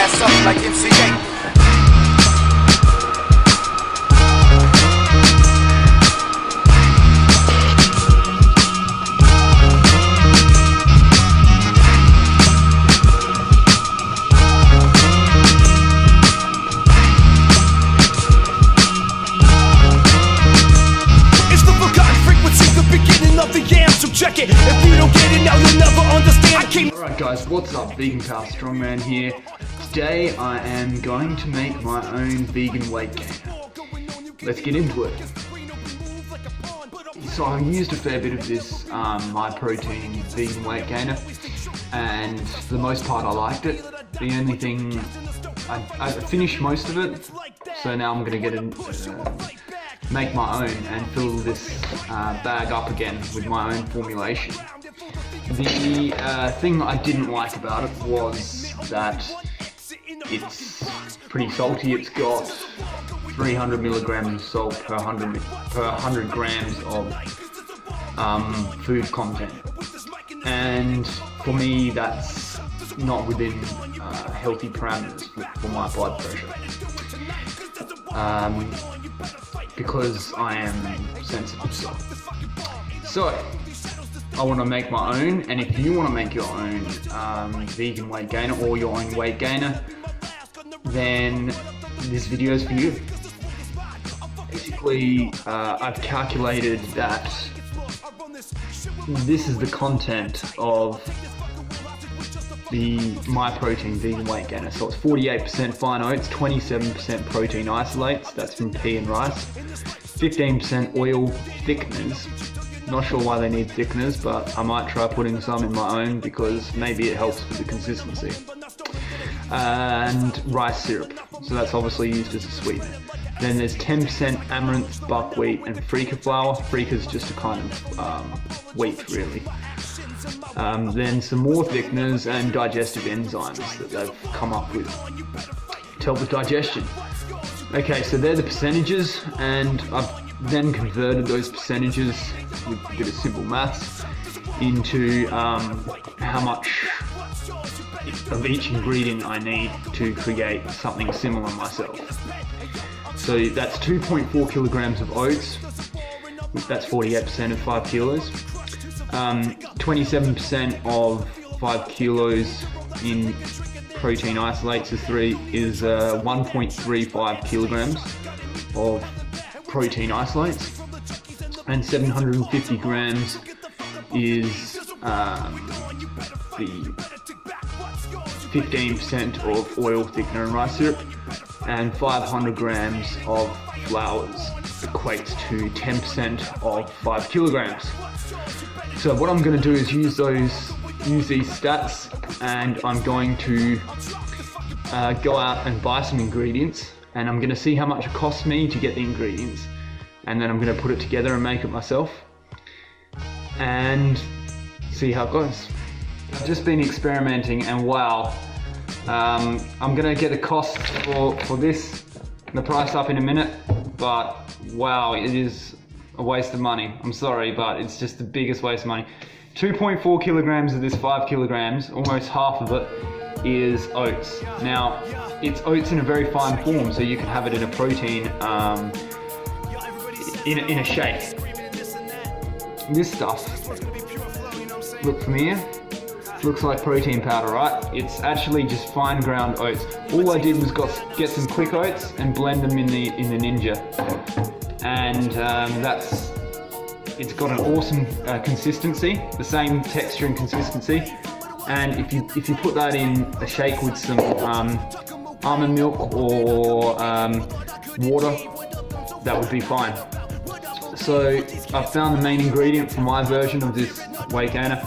ass up like MCA. Check it. If you don't get it now, you'll never understand. Alright guys, what's up? Vegan Power Strongman here. Today I am going to make my own vegan weight gainer. Let's get into it. So I've used a fair bit of this My Protein vegan weight gainer, and for the most part I liked it. The only thing, I finished most of it, so now I'm going to get make my own and fill this bag up again with my own formulation. The thing that I didn't like about it was that it's pretty salty. It's got 300 milligrams of salt per 100 grams of food content, and for me that's not within healthy parameters for my blood pressure. Because I am sensitive to salt. So I want to make my own, and if you want to make your own vegan weight gainer or your own weight gainer, then this video is for you. Basically, I've calculated that this is the content of the My Protein vegan weight gainer. So it's 48% fine oats, 27% protein isolates, that's from pea and rice, 15% oil thickeners. Not sure why they need thickeners, but I might try putting some in my own because maybe it helps with the consistency. And rice syrup, so that's obviously used as a sweetener. Then there's 10% amaranth, buckwheat and freekeh flour. Freekeh is just a kind of wheat really. Then some more thickeners and digestive enzymes that they've come up with to help with digestion. Okay, so they're the percentages, and I've then converted those percentages with a bit of simple maths into how much of each ingredient I need to create something similar myself. So that's 2.4 kilograms of oats, that's 48% of 5 kilos. 27% of 5 kilos in protein isolates is 1.35 kilograms of protein isolates, and 750 grams is the 15% of oil thickener and rice syrup, and 500 grams of flours equates to 10% of 5 kilograms. So what I'm going to do is use these stats, and I'm going to go out and buy some ingredients, and I'm going to see how much it costs me to get the ingredients, and then I'm going to put it together and make it myself and see how it goes. I've just been experimenting, and wow, I'm going to get a cost for this, the price up in a minute, but wow, it is a waste of money. I'm sorry, but it's just the biggest waste of money. 2.4 kilograms of this 5 kilograms, almost half of it, is oats. Now, it's oats in a very fine form, so you can have it in a protein, in a shake. This stuff, look from here, looks like protein powder, right? It's actually just fine ground oats. All I did was get some quick oats and blend them in the Ninja. And it's got an awesome consistency, the same texture and consistency. And if you put that in a shake with some almond milk or water, that would be fine. So I've found the main ingredient for my version of this weight gainer.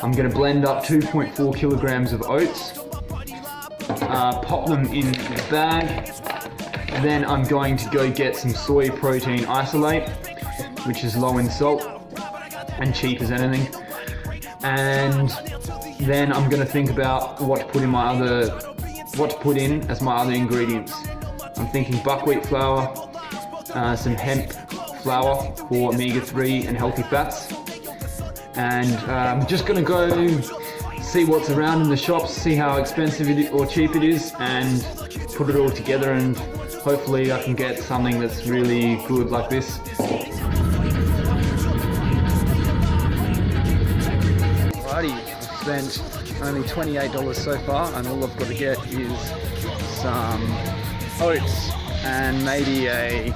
I'm going to blend up 2.4 kilograms of oats, pop them in the bag. Then I'm going to go get some soy protein isolate, which is low in salt and cheap as anything. And then I'm going to think about what to put in as my other ingredients. I'm thinking buckwheat flour, some hemp flour for omega-3 and healthy fats, and I'm just going to go see what's around in the shops, see how expensive or cheap it is, and put it all together, and hopefully I can get something that's really good like this. Alrighty, I've spent only $28 so far, and all I've got to get is some oats and maybe a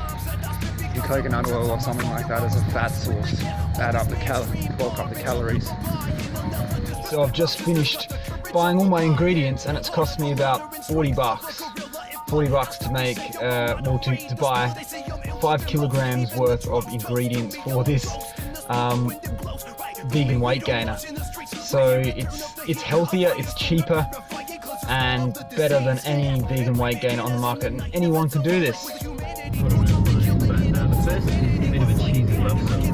coconut oil or something like that as a fat source to add up the bulk up the calories. So I've just finished buying all my ingredients, and it's cost me about 40 bucks. 40 bucks to make, to buy 5 kilograms worth of ingredients for this vegan weight gainer. So it's healthier, it's cheaper, and better than any vegan weight gainer on the market, and anyone can do this. The first is a bit of a cheesy love song.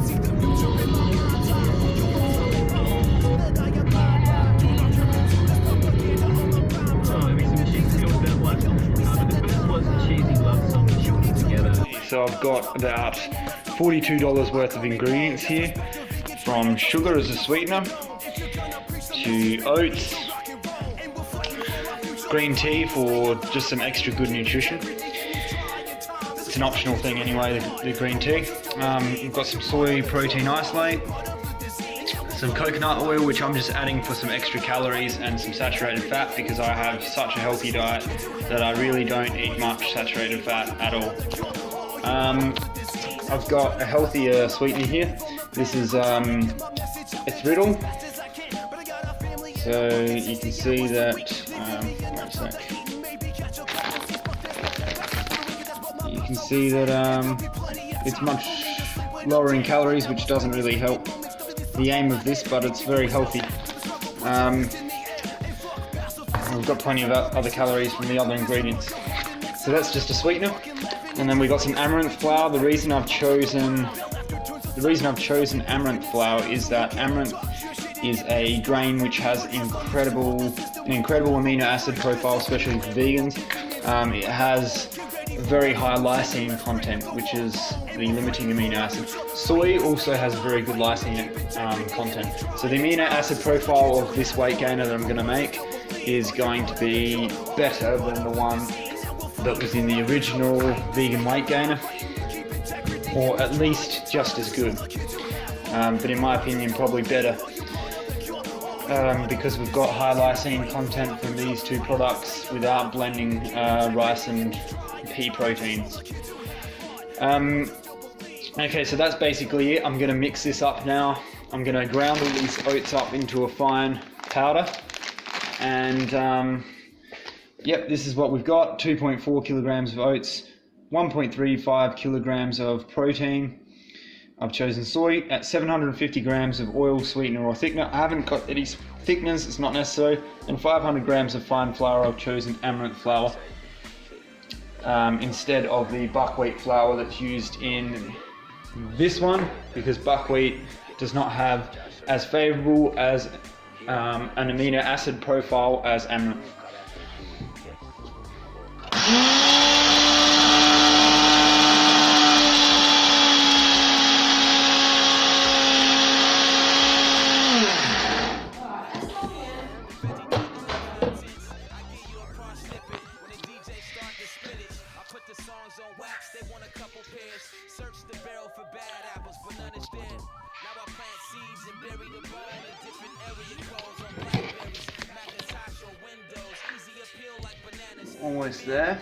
So I've got about $42 worth of ingredients here, from sugar as a sweetener, to oats, green tea for just some extra good nutrition. It's an optional thing anyway, the green tea. We've got some soy protein isolate, some coconut oil, which I'm just adding for some extra calories, and some saturated fat, because I have such a healthy diet that I really don't eat much saturated fat at all. I've got a healthier sweetener here. This is erythritol. So you can see that, wait a sec. You can see that it's much lower in calories, which doesn't really help the aim of this, but it's very healthy. We've got plenty of other calories from the other ingredients. So that's just a sweetener. And then we've got some amaranth flour. The reason I've chosen amaranth flour is that amaranth is a grain which has an incredible amino acid profile, especially for vegans. It has a very high lysine content, which is the limiting amino acid. Soy also has a very good lysine content. So the amino acid profile of this weight gainer that I'm going to make is going to be better than the one that was in the original vegan weight gainer, or at least just as good, but in my opinion probably better, because we've got high lysine content from these two products without blending rice and pea proteins. Okay, so that's basically it. I'm going to mix this up now. I'm going to ground all these oats up into a fine powder, and yep, this is what we've got. 2.4 kilograms of oats, 1.35 kilograms of protein. I've chosen soy at 750 grams of oil, sweetener or thickener. I haven't got any thickeners, it's not necessary. And 500 grams of fine flour. I've chosen amaranth flour instead of the buckwheat flour that's used in this one, because buckwheat does not have as favorable as an amino acid profile as amaranth. Almost there.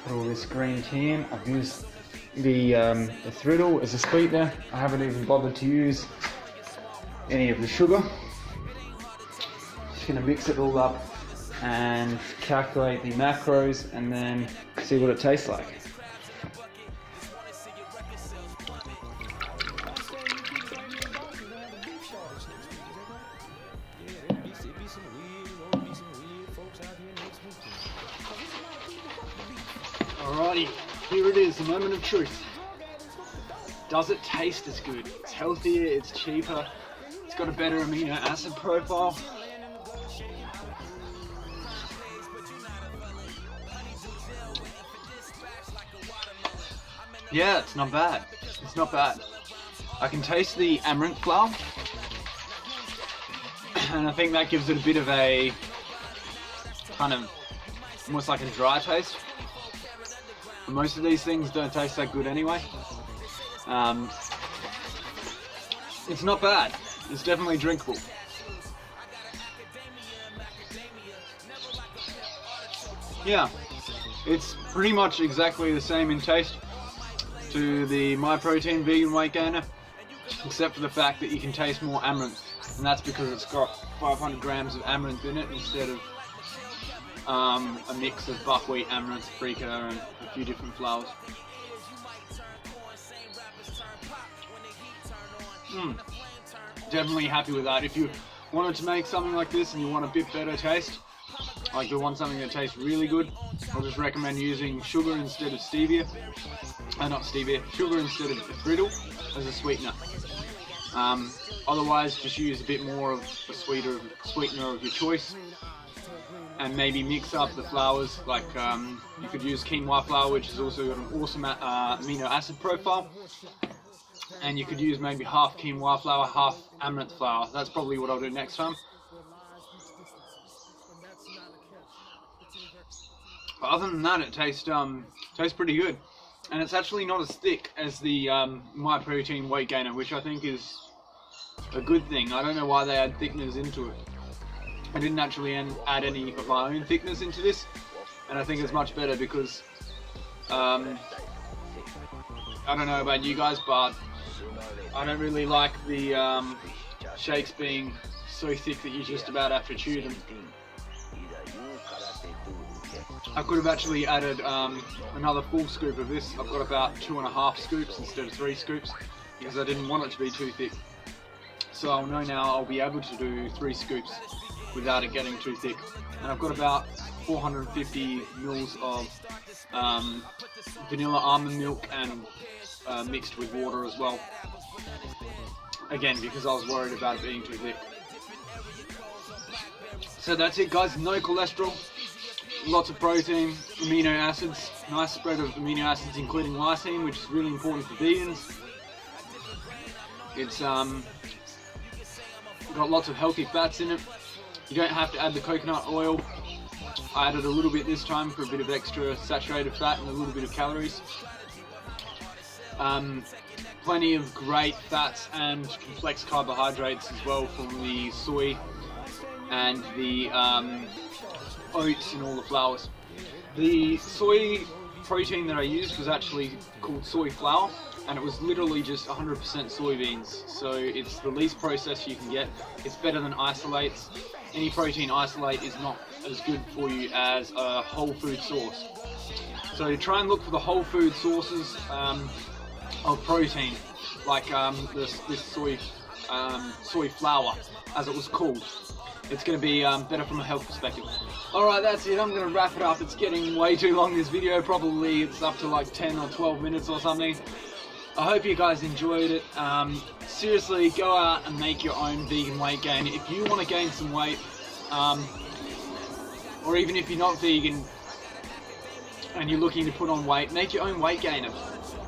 Put all this green tea in. I've used the erythritol as a sweetener. I haven't even bothered to use any of the sugar. Just going to mix it all up and calculate the macros, and then see what it tastes like. Alrighty, here it is, the moment of truth. Does it taste as good? It's healthier, it's cheaper, it's got a better amino acid profile. Yeah, it's not bad. It's not bad. I can taste the amaranth flour, and I think that gives it a bit of a kind of almost like a dry taste. Most of these things don't taste that good anyway. It's not bad. It's definitely drinkable. Yeah, it's pretty much exactly the same in taste to the MyProtein vegan weight gainer, except for the fact that you can taste more amaranth, and that's because it's got 500 grams of amaranth in it instead of a mix of buckwheat, amaranth, paprika, and a few different flours. Definitely happy with that. If you wanted to make something like this and you want a bit better taste, like you want something that tastes really good, I'll just recommend using sugar instead of stevia. Not stevia, sugar instead of brittle as a sweetener. Otherwise, just use a bit more of a sweetener of your choice, and maybe mix up the flours. Like you could use quinoa flour, which has also got an awesome amino acid profile, and you could use maybe half quinoa flour, half amaranth flour. That's probably what I'll do next time. But other than that, it tastes pretty good, and it's actually not as thick as the MyProtein weight gainer, which I think is a good thing. I don't know why they add thickeners into it. I didn't actually add any of my own thickness into this, and I think it's much better because I don't know about you guys, but I don't really like the shakes being so thick that you just about have to chew them. I could have actually added another full scoop of this. I've got about 2.5 scoops instead of 3 scoops because I didn't want it to be too thick. So I'll know now I'll be able to do 3 scoops without it getting too thick. And I've got about 450 mils of vanilla almond milk and mixed with water as well. Again, because I was worried about it being too thick. So that's it, guys. No cholesterol, lots of protein, amino acids, nice spread of amino acids including lysine, which is really important for vegans. It's got lots of healthy fats in it. You don't have to add the coconut oil. I added a little bit this time for a bit of extra saturated fat and a little bit of calories. Plenty of great fats and complex carbohydrates as well from the soy and the oats and all the flours. The soy protein that I used was actually called soy flour, and it was literally just 100% soybeans, so it's the least processed you can get. It's better than isolates. Any protein isolate is not as good for you as a whole food source. So try and look for the whole food sources of protein, like this soy flour, as it was called. It's going to be better from a health perspective. Alright, that's it. I'm going to wrap it up. It's getting way too long, this video. Probably it's up to like 10 or 12 minutes or something. I hope you guys enjoyed it. Seriously, go out and make your own vegan weight gain. If you want to gain some weight, or even if you're not vegan and you're looking to put on weight, make your own weight gainer.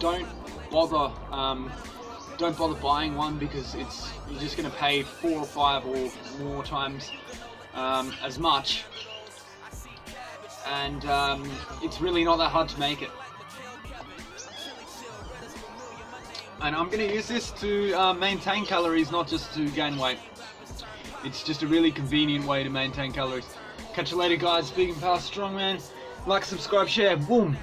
Don't bother buying one, because you're just going to pay 4 or 5 or more times as much, and it's really not that hard to make it. And I'm going to use this to maintain calories, not just to gain weight. It's just a really convenient way to maintain calories. Catch you later, guys. Vegan Power Strongman. Like, subscribe, share. Boom.